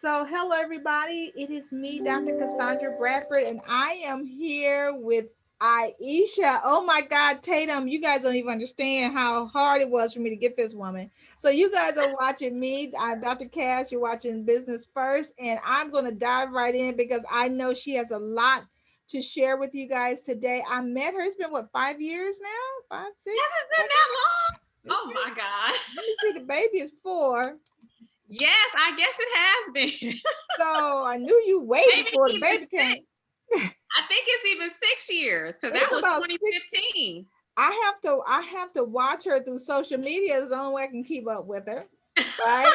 So, hello everybody. It is me, Dr. Cassandra Bradford, and I am here with Aishah. Oh my God, Tatum, you guys don't even understand how hard it was for me to get this woman. So, you guys are watching me, Dr. Cass, you're watching Business First, and I'm going to dive right in because I know she has a lot to share with you guys today. I met her, it's been what, 5 years now? Five, six? Has it been that long? Oh my God. Let me see, the baby is 4. Yes, I guess it has been. So I knew you way Maybe before the even baby six. came. I think it's even 6 years because that It's was about 6. 2015. I have to watch her through social media. It's the only way I can keep up with her, right?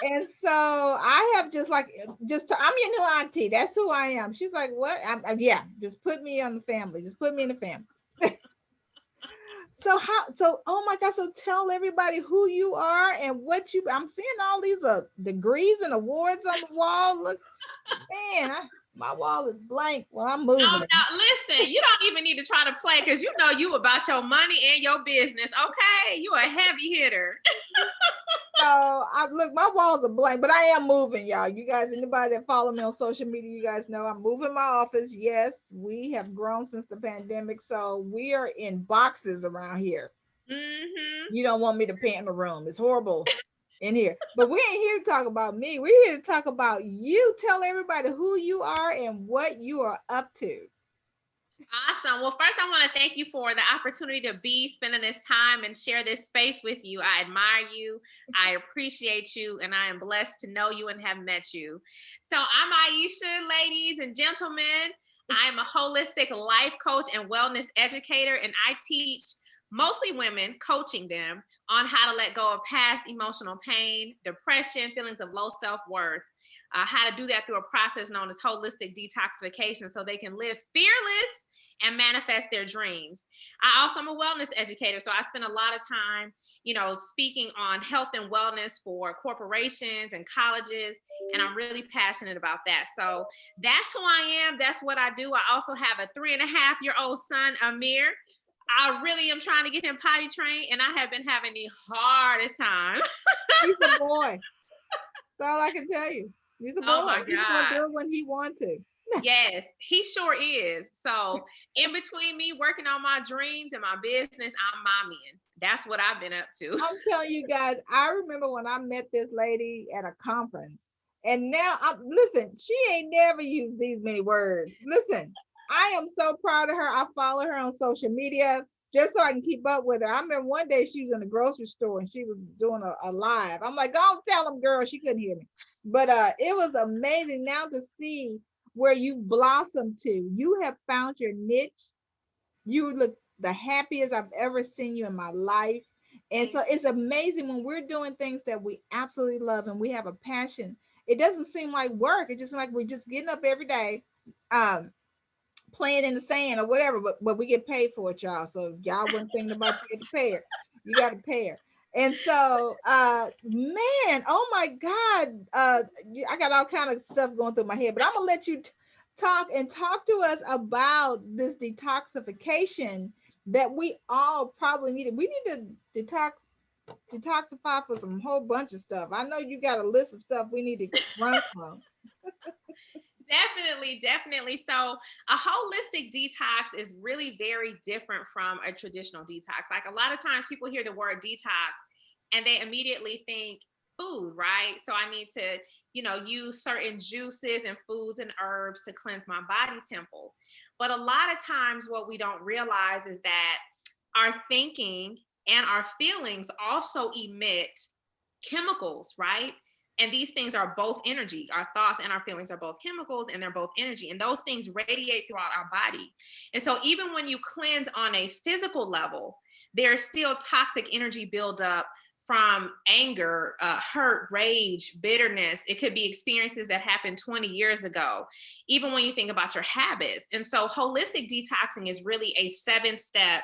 And so I have I'm your new auntie. That's who I am. She's like, what? Yeah, just put me on the family. Just put me in the family. So oh my God, so tell everybody who you are and I'm seeing all these degrees and awards on the wall. Look, man, my wall is blank. Well, I'm No, moving it. no, listen, you don't even need to try to play because you know you about your money and your business. Okay, you a heavy hitter. So I look, my walls are blank, but I am moving, y'all. You guys, anybody that follow me on social media, you guys know I'm moving my office. Yes, we have grown since the pandemic, so we are in boxes around here. Mm-hmm. You don't want me to paint the room. It's horrible in here. But we ain't here to talk about me. We're here to talk about you. Tell everybody who you are and what you are up to. Awesome. Well, first, I want to thank you for the opportunity to be spending this time and share this space with you. I admire you. I appreciate you, and I am blessed to know you and have met you. So I'm Aishah, ladies and gentlemen. I am a holistic life coach and wellness educator, and I teach mostly women, coaching them on how to let go of past emotional pain, depression, feelings of low self-worth. How to do that through a process known as holistic detoxification so they can live fearless and manifest their dreams. I also am a wellness educator, so I spend a lot of time, speaking on health and wellness for corporations and colleges, and I'm really passionate about that. So that's who I am. That's what I do. I also have a 3.5-year-old son, Amir. I really am trying to get him potty trained, and I have been having the hardest time. He's a boy. That's all I can tell you. He's a boy. Oh my He's gonna God. do it when he wants to. Yes, he sure is. So in between me working on my dreams and my business, I'm mommying. That's what I've been up to. I'm telling you guys, I remember when I met this lady at a conference, and now listen, she ain't never used these many words. Listen, I am so proud of her. I follow her on social media just so I can keep up with her. I remember one day she was in the grocery store and she was doing a live. I'm like, don't tell them, girl. She couldn't hear me. But it was amazing now to see where you blossomed to. You have found your niche. You look the happiest I've ever seen you in my life. And so it's amazing when we're doing things that we absolutely love and we have a passion. It doesn't seem like work. It's just like we're just getting up every day, um, playing in the sand or whatever, but we get paid for it, y'all. So y'all wasn't thinking about you to pay her. You got to pay her. And so man, oh my God, I got all kind of stuff going through my head, but I'm gonna let you talk to us about this detoxification that we all probably needed. We need to detoxify for some whole bunch of stuff. I know you got a list of stuff we need to run from. Definitely, definitely. So a holistic detox is really very different from a traditional detox. Like a lot of times people hear the word detox and they immediately think food, right? So I need to, use certain juices and foods and herbs to cleanse my body temple. But a lot of times what we don't realize is that our thinking and our feelings also emit chemicals, right? And these things are both energy. Our thoughts and our feelings are both chemicals and they're both energy. And those things radiate throughout our body. And so even when you cleanse on a physical level, there's still toxic energy buildup from anger, hurt, rage, bitterness. It could be experiences that happened 20 years ago, even when you think about your habits. And so holistic detoxing is really a 7-step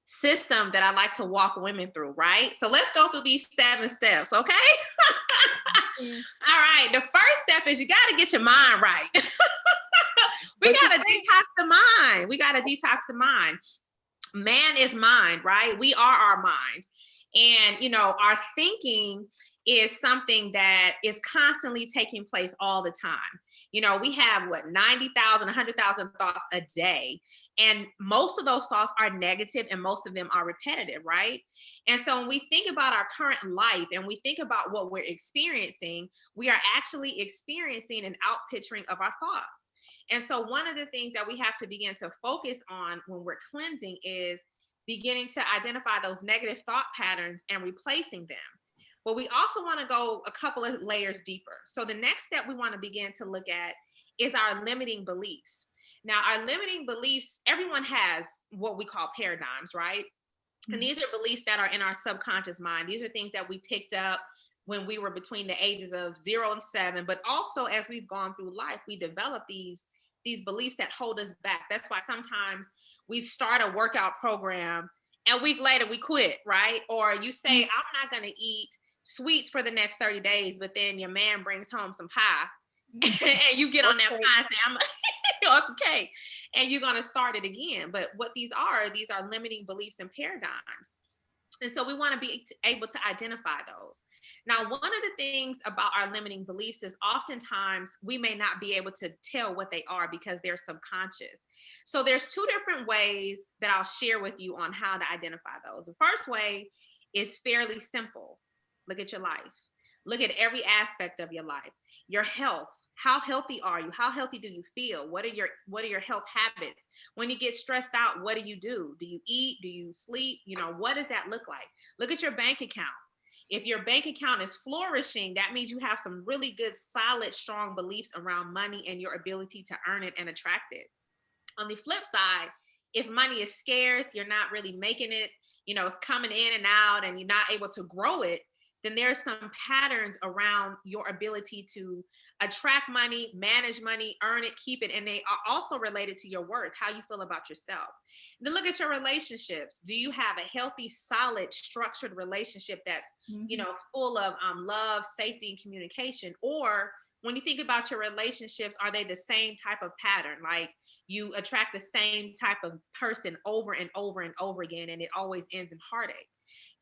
system that I like to walk women through, right? So let's go through these 7 steps, okay? All right. The first step is you got to get your mind right. We got to detox the mind. We got to detox the mind. Man is mind, right? We are our mind. And, you know, our thinking is something that is constantly taking place all the time. You know, we have what, 90,000, 100,000 thoughts a day. And most of those thoughts are negative and most of them are repetitive, right? And so when we think about our current life and we think about what we're experiencing, we are actually experiencing an outpicturing of our thoughts. And so one of the things that we have to begin to focus on when we're cleansing is beginning to identify those negative thought patterns and replacing them. But we also want to go a couple of layers deeper. So the next step we want to begin to look at is our limiting beliefs. Now, our limiting beliefs, everyone has what we call paradigms, right? And these are beliefs that are in our subconscious mind. These are things that we picked up when we were between the ages of 0 and 7, but also as we've gone through life, we develop these beliefs that hold us back. That's why sometimes we start a workout program and a week later we quit, right? Or you say, I'm not going to eat sweets for the next 30 days, but then your man brings home some pie and you get on that pie and say, I'm or some cake, and you're going to start it again. But what these are limiting beliefs and paradigms. And so we want to be able to identify those. Now, one of the things about our limiting beliefs is oftentimes we may not be able to tell what they are because they're subconscious. So there's two different ways that I'll share with you on how to identify those. The first way is fairly simple. Look at your life. Look at every aspect of your life. Your health. How healthy are you? How healthy do you feel? What are your health habits? When you get stressed out, what do? Do you eat? Do you sleep? You know, what does that look like? Look at your bank account. If your bank account is flourishing, that means you have some really good, solid, strong beliefs around money and your ability to earn it and attract it. On the flip side, if money is scarce, you're not really making it, you know, it's coming in and out and you're not able to grow it, then there's some patterns around your ability to attract money, manage money, earn it, keep it. And they are also related to your worth, how you feel about yourself. And then look at your relationships. Do you have a healthy, solid, structured relationship that's, you know, full of love, safety, and communication? Or when you think about your relationships, are they the same type of pattern? Like you attract the same type of person over and over and over again, and it always ends in heartache.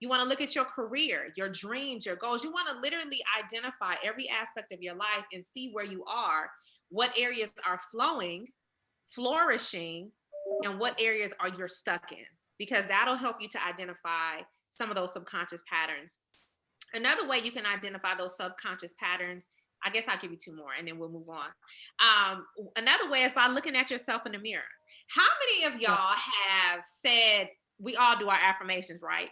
You want to look at your career, your dreams, your goals. You want to literally identify every aspect of your life and see where you are, what areas are flowing, flourishing, and what areas are you're stuck in, because that'll help you to identify some of those subconscious patterns. Another way you can identify those subconscious patterns, I guess I'll give you two more and then we'll move on. Another way is by looking at yourself in the mirror. How many of y'all have said, we all do our affirmations, right?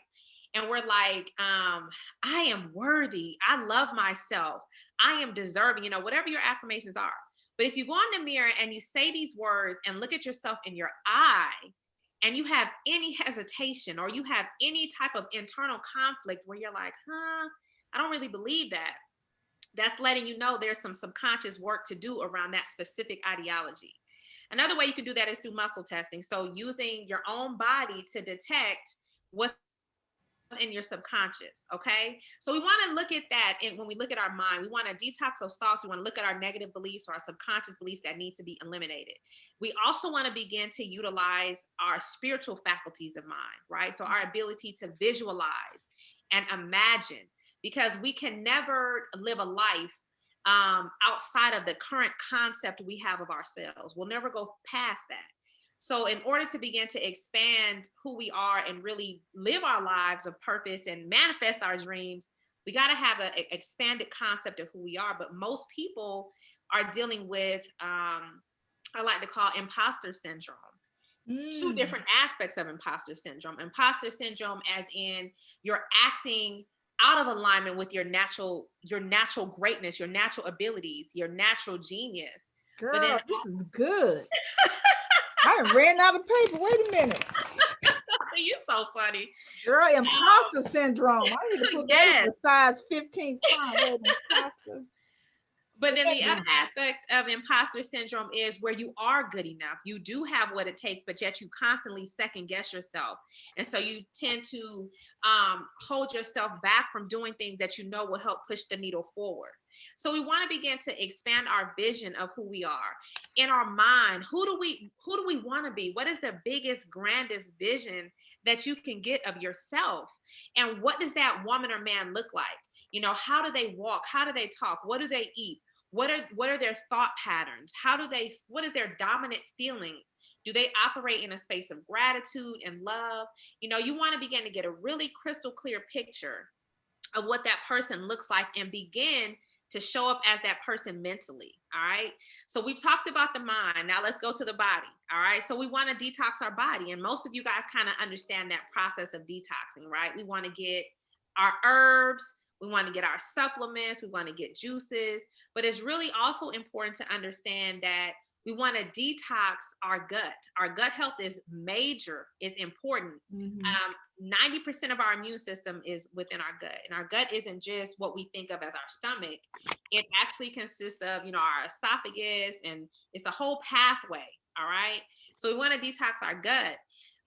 And we're like, I am worthy. I love myself. I am deserving, you know, whatever your affirmations are. But if you go in the mirror and you say these words and look at yourself in your eye, and you have any hesitation or you have any type of internal conflict where you're like, I don't really believe that, that's letting you know there's some subconscious work to do around that specific ideology. Another way you can do that is through muscle testing. So using your own body to detect what's in your subconscious. Okay. So we want to look at that. And when we look at our mind, we want to detox those thoughts. We want to look at our negative beliefs or our subconscious beliefs that need to be eliminated. We also want to begin to utilize our spiritual faculties of mind, right? So our ability to visualize and imagine, because we can never live a life outside of the current concept we have of ourselves. We'll never go past that. So in order to begin to expand who we are and really live our lives of purpose and manifest our dreams, we got to have an expanded concept of who we are. But most people are dealing with, I like to call imposter syndrome. Two different aspects of imposter syndrome. Imposter syndrome as in you're acting out of alignment with your natural greatness, your natural abilities, your natural genius. Girl, but then, this is good. I done ran out of paper. Wait a minute. You're so funny. Girl, imposter syndrome. I need to put that in a size 15 font. But then the other aspect of imposter syndrome is where you are good enough. You do have what it takes, but yet you constantly second guess yourself. And so you tend to hold yourself back from doing things that you know will help push the needle forward. So we want to begin to expand our vision of who we are. In our mind, who do we want to be? What is the biggest, grandest vision that you can get of yourself. And what does that woman or man look like? You know, how do they walk? How do they talk? What do they eat? What are their thought patterns? What is their dominant feeling? Do they operate in a space of gratitude and love? You know, you want to begin to get a really crystal clear picture of what that person looks like and begin to show up as that person mentally. All right. So we've talked about the mind. Now let's go to the body. All right. So we want to detox our body. And most of you guys kind of understand that process of detoxing, right? We want to get our herbs. We want to get our supplements. We want to get juices. But it's really also important to understand that we want to detox our gut. Our gut health is major. It's important. 90% of our immune system is within our gut. And our gut isn't just what we think of as our stomach. It actually consists of, you know, our esophagus, and it's a whole pathway. All right. So we want to detox our gut.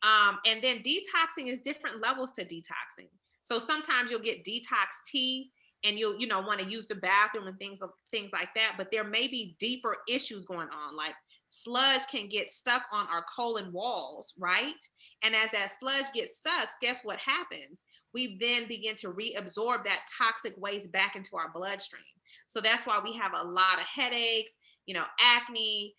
And then detoxing is different levels to detoxing. So sometimes you'll get detox tea, and you'll, you know, want to use the bathroom and things like that. But there may be deeper issues going on, like sludge can get stuck on our colon walls, right? And as that sludge gets stuck, guess what happens? We then begin to reabsorb that toxic waste back into our bloodstream. So that's why we have a lot of headaches, you know, acne.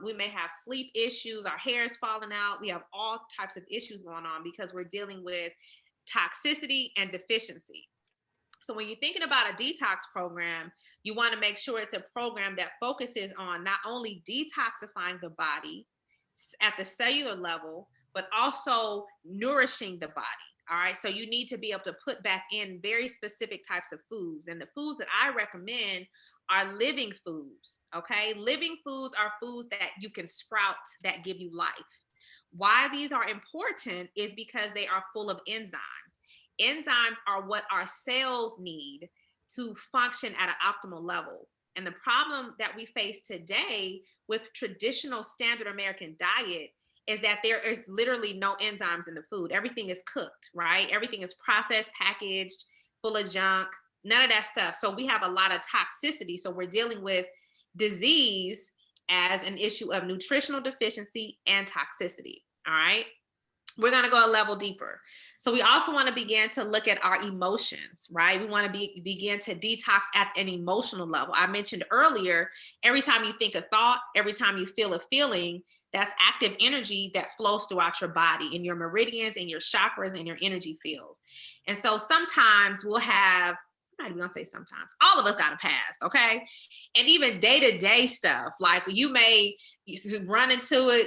We may have sleep issues. Our hair is falling out. We have all types of issues going on because we're dealing with toxicity and deficiency. So when you're thinking about a detox program, you want to make sure it's a program that focuses on not only detoxifying the body at the cellular level, but also nourishing the body. All right. So you need to be able to put back in very specific types of foods. And the foods that I recommend are living foods. Okay. Living foods are foods that you can sprout that give you life. Why these are important is because they are full of enzymes. Enzymes are what our cells need to function at an optimal level. And the problem that we face today with traditional standard American diet is that there is literally no enzymes in the food. Everything is cooked, right? Everything is processed, packaged, full of junk, none of that stuff. So we have a lot of toxicity. So we're dealing with disease as an issue of nutritional deficiency and toxicity. All right. We're going to go a level deeper. So we also want to begin to look at our emotions, right? We want to begin to detox at an emotional level. I mentioned earlier, every time you think a thought, every time you feel a feeling, that's active energy that flows throughout your body, in your meridians, and your chakras, and your energy field. And so sometimes we'll have, I'm not even gonna say sometimes, all of us got a past, okay? And even day-to-day stuff, like you may run into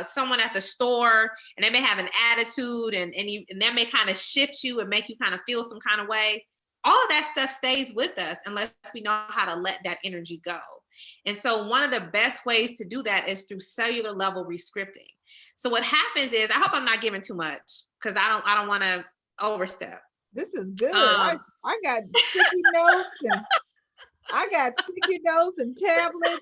someone at the store, and they may have an attitude, and that may kind of shift you and make you kind of feel some kind of way. All of that stuff stays with us unless we know how to let that energy go. And so one of the best ways to do that is through cellular level rescripting. So what happens is, I hope I'm not giving too much, because I don't want to overstep. This is good. I got sticky notes, and I got sticky notes and tablets.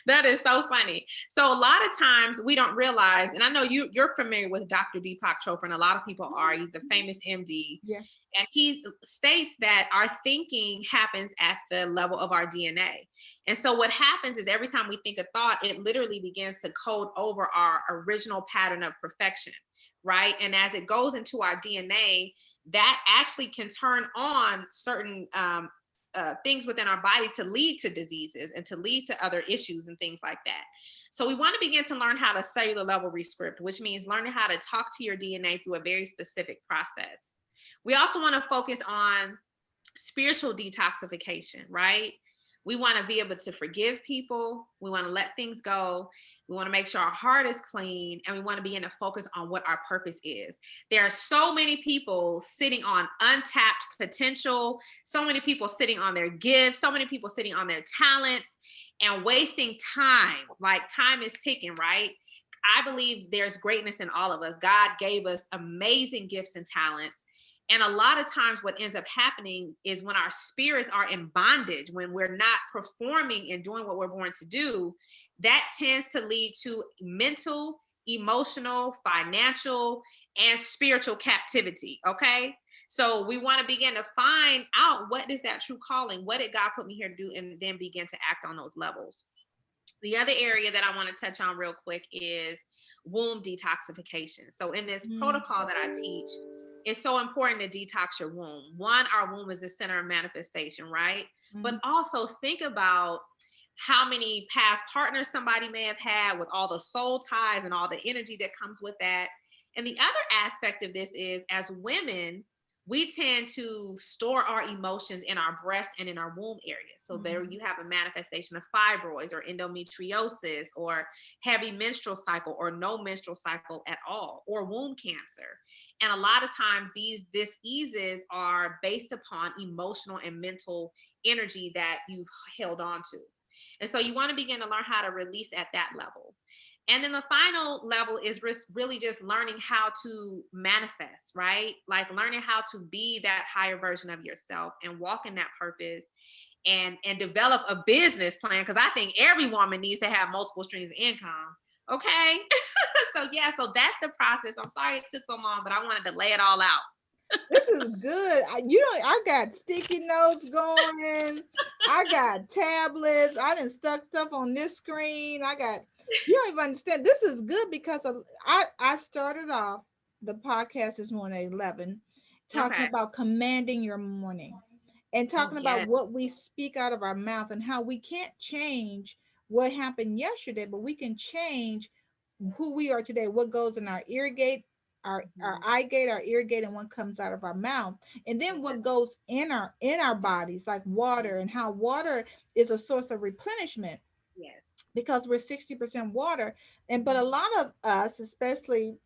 That is so funny. So a lot of times we don't realize, and I know you're familiar with Dr. Deepak Chopra, and a lot of people are. He's a famous MD. Yeah. And he states that our thinking happens at the level of our DNA. And so what happens is, every time we think a thought, it literally begins to code over our original pattern of perfection, right? And as it goes into our DNA, that actually can turn on certain things within our body to lead to diseases and to lead to other issues and things like that. So we want to begin to learn how to cellular level rescript, which means learning how to talk to your DNA through a very specific process. We also want to focus on spiritual detoxification, right? We want to be able to forgive people. We want to let things go. We want to make sure our heart is clean, and we want to begin to focus on what our purpose is. There are so many people sitting on untapped potential, so many people sitting on their gifts, so many people sitting on their talents and wasting time. Like, time is ticking, right? I believe there's greatness in all of us. God gave us amazing gifts and talents. And a lot of times what ends up happening is, when our spirits are in bondage, when we're not performing and doing what we're born to do, that tends to lead to mental, emotional, financial, and spiritual captivity. Okay. So we want to begin to find out, what is that true calling? What did God put me here to do? And then begin to act on those levels. The other area that I want to touch on real quick is womb detoxification. So in this protocol that I teach, it's so important to detox your womb. One, our womb is the center of manifestation, right? But also think about how many past partners somebody may have had with all the soul ties and all the energy that comes with that. And the other aspect of this is, as women, we tend to store our emotions in our breast and in our womb area. So there you have a manifestation of fibroids or endometriosis or heavy menstrual cycle or no menstrual cycle at all, or womb cancer. And a lot of times these diseases are based upon emotional and mental energy that you've held on to. And so you want to begin to learn how to release at that level. And then the final level is really just learning how to manifest, right? Like learning how to be that higher version of yourself and walk in that purpose and develop a business plan. Because I think every woman needs to have multiple streams of income. Okay. So yeah, so that's the process. I'm sorry it took so long, but I wanted to lay it all out. This is good. I got sticky notes going. I got tablets. I done stuck stuff on this screen. You don't even understand. This is good because I started off the podcast this morning at 11 talking Okay. about commanding your morning and Oh, talking about yes. what we speak out of our mouth and how we can't change what happened yesterday, but we can change who we are today, what goes in our ear gate, our eye gate, our ear gate, and what comes out of our mouth, and then what goes in our bodies, like water, and how water is a source of replenishment Yes. because we're 60% water. And but a lot of us, especially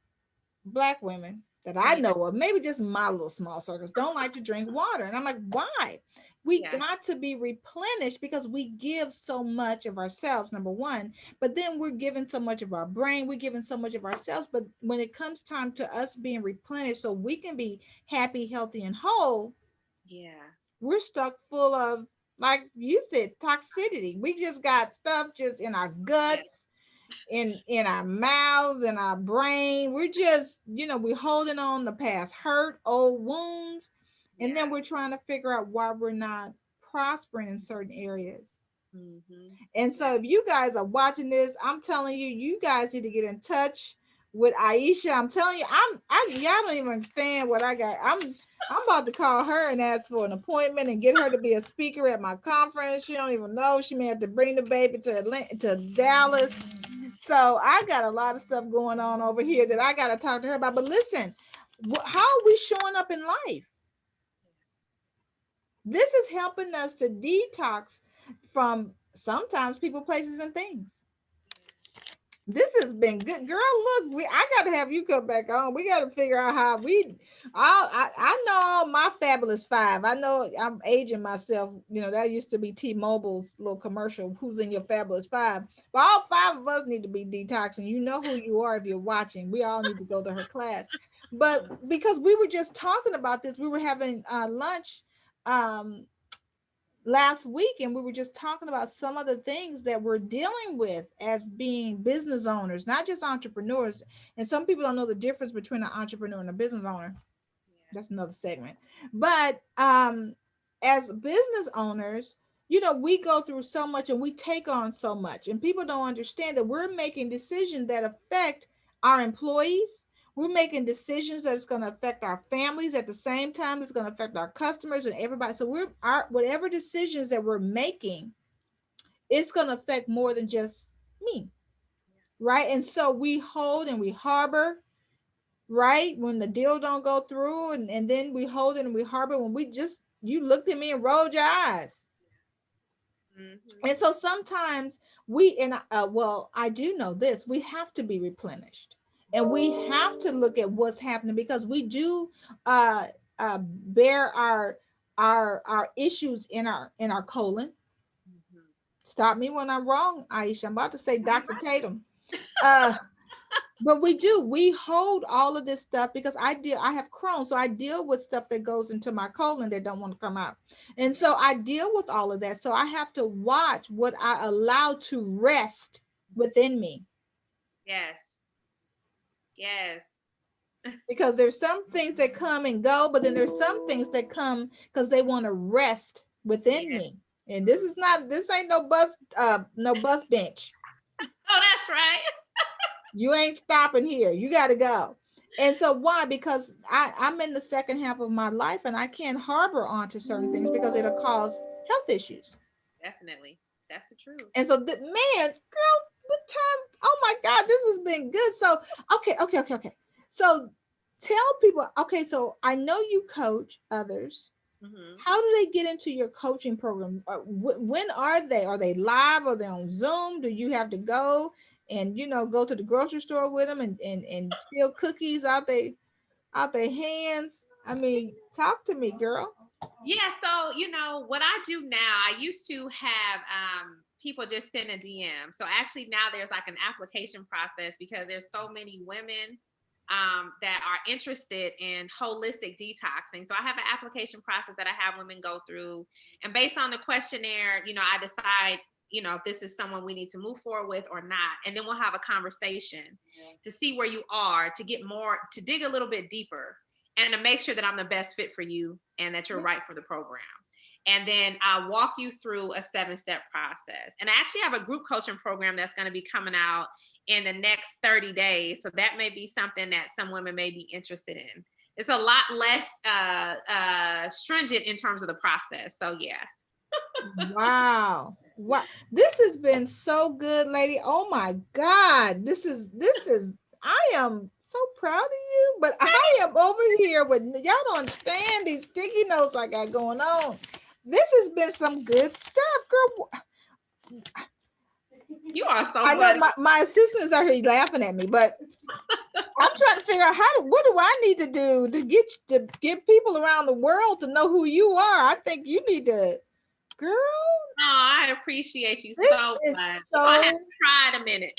Black women that I Yeah. know of, maybe just my little small circles, don't like to drink water. And I'm like, why? We Yeah. got to be replenished because we give so much of ourselves, number one, but then we're giving so much of our brain, we're giving so much of ourselves. But when it comes time to us being replenished so we can be happy, healthy, and whole, Yeah. we're stuck full of, like you said, toxicity. We just got stuff just in our Yeah. guts, in our mouths, in our brain. We're just, we're holding on the past hurt, old wounds, and then Yeah. we're trying to figure out why we're not prospering in certain areas. Mm-hmm. And Yeah. so if you guys are watching this, I'm telling you, you guys need to get in touch with Aishah. I'm telling you, y'all don't even understand what I got. I'm about to call her and ask for an appointment and get her to be a speaker at my conference. She don't even know. She may have to bring the baby to Atlanta, to Dallas. So I got a lot of stuff going on over here that I got to talk to her about. But listen, how are we showing up in life? This is helping us to detox from sometimes people, places, and things. This has been good, girl. Look, I gotta have you come back on. We gotta figure out how I know all my fabulous five. I know I'm aging myself. That used to be T-Mobile's little commercial. Who's in your fabulous five? But all five of us need to be detoxing. You know who you are if you're watching. We all need to go to her class. But because we were just talking about this, we were having lunch um last week, and we were just talking about some of the things that we're dealing with as being business owners, not just entrepreneurs. And some people don't know the difference between an entrepreneur and a business owner. That's another segment. But as business owners, we go through so much and we take on so much, and people don't understand that we're making decisions that affect our employees. We're making decisions that it's going to affect our families at the same time. It's going to affect our customers and everybody. So whatever decisions that we're making, it's going to affect more than just me, right? And so we hold and we harbor, right? When the deal don't go through, and then we hold it and we harbor when you looked at me and rolled your eyes. Mm-hmm. And so sometimes I do know this, we have to be replenished, and we have to look at what's happening because we do bear our issues in our colon. Mm-hmm. Stop me when I'm wrong, Aisha. I'm about to say Dr. Tatum. uh But we hold all of this stuff because I have Crohn's, so I deal with stuff that goes into my colon that don't want to come out. And so I deal with all of that. So I have to watch what I allow to rest within me, Yes. Yes. because there's some things that come and go, but then there's some things that come because they want to rest within Yes. me. And this ain't no bus bench. Oh, that's right. You ain't stopping here. You got to go. And so why? Because I'm in the second half of my life and I can't harbor onto certain things because it'll cause health issues. Definitely. That's the truth. And so, man, girl, what time? Oh my God, this has been good. So, okay. So, tell people. Okay, so I know you coach others. Hmm. How do they get into your coaching program? When are they? Are they live? Are they on Zoom? Do you have to go and go to the grocery store with them and steal cookies out their hands? I mean, talk to me, girl. Yeah, so what I do now, I used to have people just send a DM. So actually now there's like an application process because there's so many women that are interested in holistic detoxing. So I have an application process that I have women go through, and based on the questionnaire, I decide if this is someone we need to move forward with or not, and then we'll have a conversation to see where you are, to get more, to dig a little bit deeper, and to make sure that I'm the best fit for you and that you're right for the program. And then I'll walk you through a 7-step process. And I actually have a group coaching program that's going to be coming out in the next 30 days. So that may be something that some women may be interested in. It's a lot less stringent in terms of the process. So yeah. Wow. Wow. This has been so good, lady. Oh my God. This is I am so proud of you, but I am over here with y'all don't understand these sticky notes I got going on. This has been some good stuff, girl. You are so I know funny. my assistants are here laughing at me, but I'm trying to figure out what do I need to do to get people around the world to know who you are. I think you need to, girl. Oh, I appreciate you This so is much. You're gonna have so to try in a minute.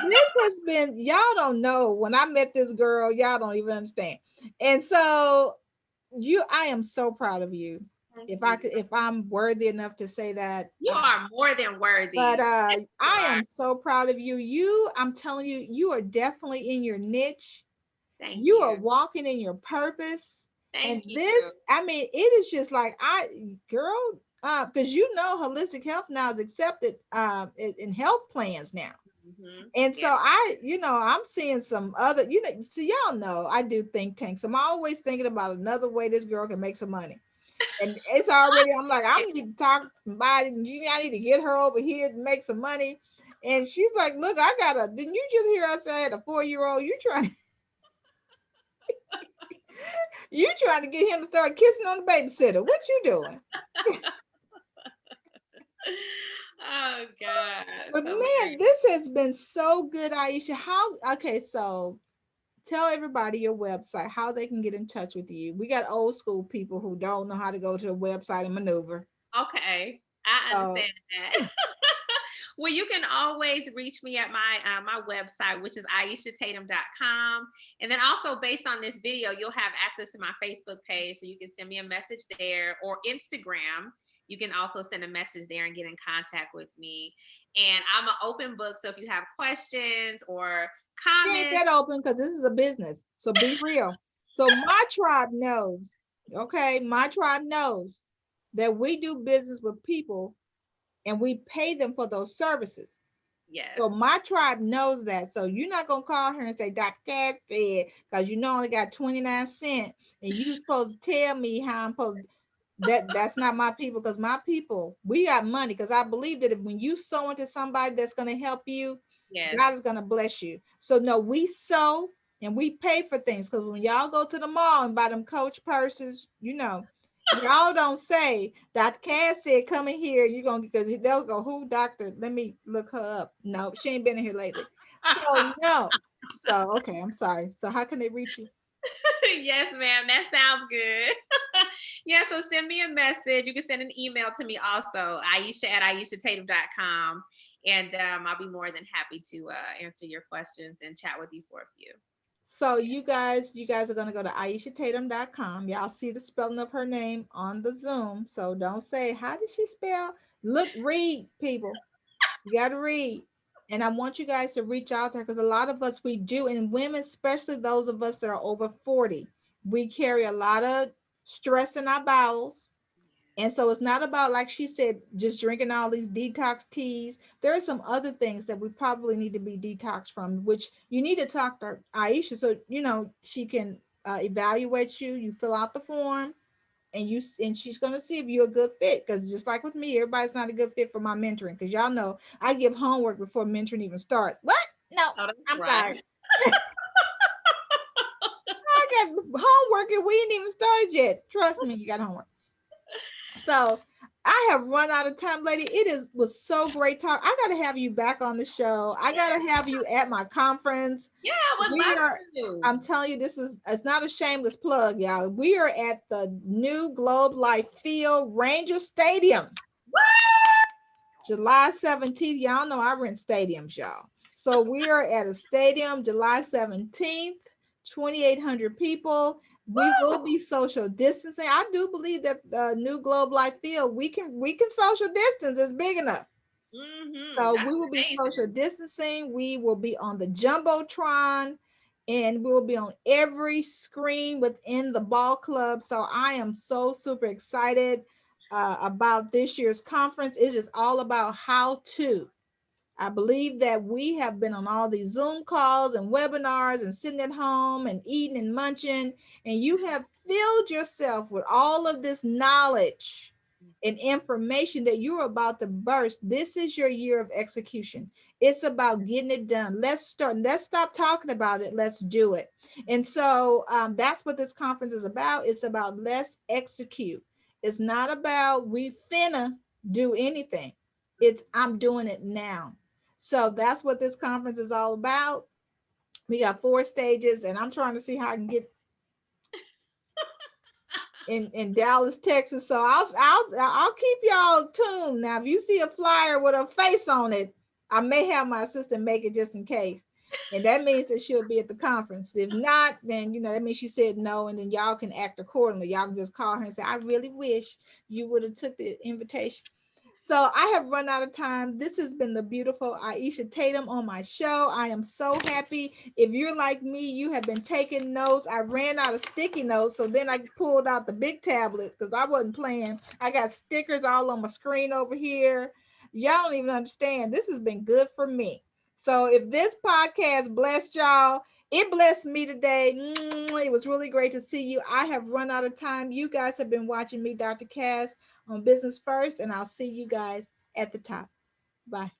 this has been, y'all don't know, when I met this girl, y'all don't even understand. And so I am so proud of you. Thank If you. if I'm worthy enough to say that. You are more than But worthy. Yes, you I are. am so proud of you. I'm telling you, you are definitely in your niche. Thank You are you. walking in your purpose. And Thank you. this, I mean, it is just like girl, because holistic health now is accepted in health plans now. And Yeah. so I'm seeing some other, so y'all know I do think tanks. I'm always thinking about another way this girl can make some money. And it's already, I'm like, I need to talk to somebody, and I need to get her over here to make some money. And she's like, look, didn't you just hear us say I had a 4-year-old? You trying to get him to start kissing on the babysitter. What you doing? Oh God. But man, Hilarious. this has been so good, Aishah. Okay, so tell everybody your website, how they can get in touch with you. We got old school people who don't know how to go to the website and maneuver. Okay. I So understand that. Well, you can always reach me at my website, which is aishatatum.com. And then also based on this video, you'll have access to my Facebook page. So you can send me a message there, or Instagram. You can also send a message there and get in contact with me. And I'm an open book. So if you have questions or she ain't comments, that open because this is a business. So be real. So my tribe knows, okay, my tribe knows that we do business with people and we pay them for those services. yes. So my tribe knows that. So you're not gonna call her and say, Dr. Cass said, because I only got 29 cents, and you supposed to tell me how I'm supposed that's not my people, because my people, we got money. Because I believe that if when you sow into somebody that's gonna help you, Yes. God is gonna bless you. So no, we sow and we pay for things. Because when y'all go to the mall and buy them Coach purses, y'all don't say Dr. Cass said come in here, you're gonna, because they'll go, who doctor? Let me look her up. No, she ain't been in here lately. So no. So okay, I'm sorry. So how can they reach you? Yes, ma'am. That sounds good. Yeah, so send me a message. You can send an email to me also, Aishah@aishatatum.com. And I'll be more than happy to answer your questions and chat with you for a few. So you guys are gonna go to aishatatum.com. Y'all see the spelling of her name on the Zoom. So don't say, how did she spell? Look, read, people. You gotta read. And I want you guys to reach out to her, because a lot of us we do, and women, especially those of us that are over 40, we carry a lot of stress in our bowels, And so it's not about, like she said, just drinking all these detox teas. There are some other things that we probably need to be detoxed from, which you need to talk to Aishah so she can evaluate you. You fill out the form, and she's gonna see if you're a good fit. Because just like with me, everybody's not a good fit for my mentoring. Because y'all know I give homework before mentoring even starts. What? No, Oh, that's I'm right. sorry. I got homework and we ain't even started yet. Trust me, you got homework. So I have run out of time, lady. It is was so great talk. I gotta have you back on the show. I Yeah, gotta have you at my conference. yeah, I would We love are, to. I'm telling you, this is it's not a shameless plug, y'all. We are at the new Globe Life Field Ranger Stadium, What? July 17th. Y'all know I rent stadiums, y'all. So we are at a stadium July 17th, 2,800 people. We will Woo! be social distancing. I do believe that the new Globe Life Field, we can social distance. It's big enough. So That's we will be social amazing. distancing. We will be on the Jumbotron, and we will be on every screen within the ball club. So I am so super excited about this year's conference. It is all about how to. I believe that we have been on all these Zoom calls and webinars and sitting at home and eating and munching, and you have filled yourself with all of this knowledge and information that you're about to burst. This is your year of execution. It's about getting it done. Let's start. Let's stop talking about it. Let's do it. And so that's what this conference is about. It's about let's execute. It's not about we finna do anything. It's I'm doing it now. So that's what this conference is all about. We got 4 stages, and I'm trying to see how I can get in Dallas, Texas. So I'll keep y'all tuned. Now, if you see a flyer with a face on it, I may have my assistant make it just in case. And that means that she'll be at the conference. If not, then that means she said no, and then y'all can act accordingly. Y'all can just call her and say, I really wish you would have took the invitation. So I have run out of time. This has been the beautiful Aishah Tatum on my show. I am so happy. If you're like me, you have been taking notes. I ran out of sticky notes, so then I pulled out the big tablets because I wasn't playing. I got stickers all on my screen over here. Y'all don't even understand. This has been good for me. So if this podcast blessed y'all, it blessed me today. It was really great to see you. I have run out of time. You guys have been watching me, Dr. Cass, on Business First, and I'll see you guys at the top. Bye.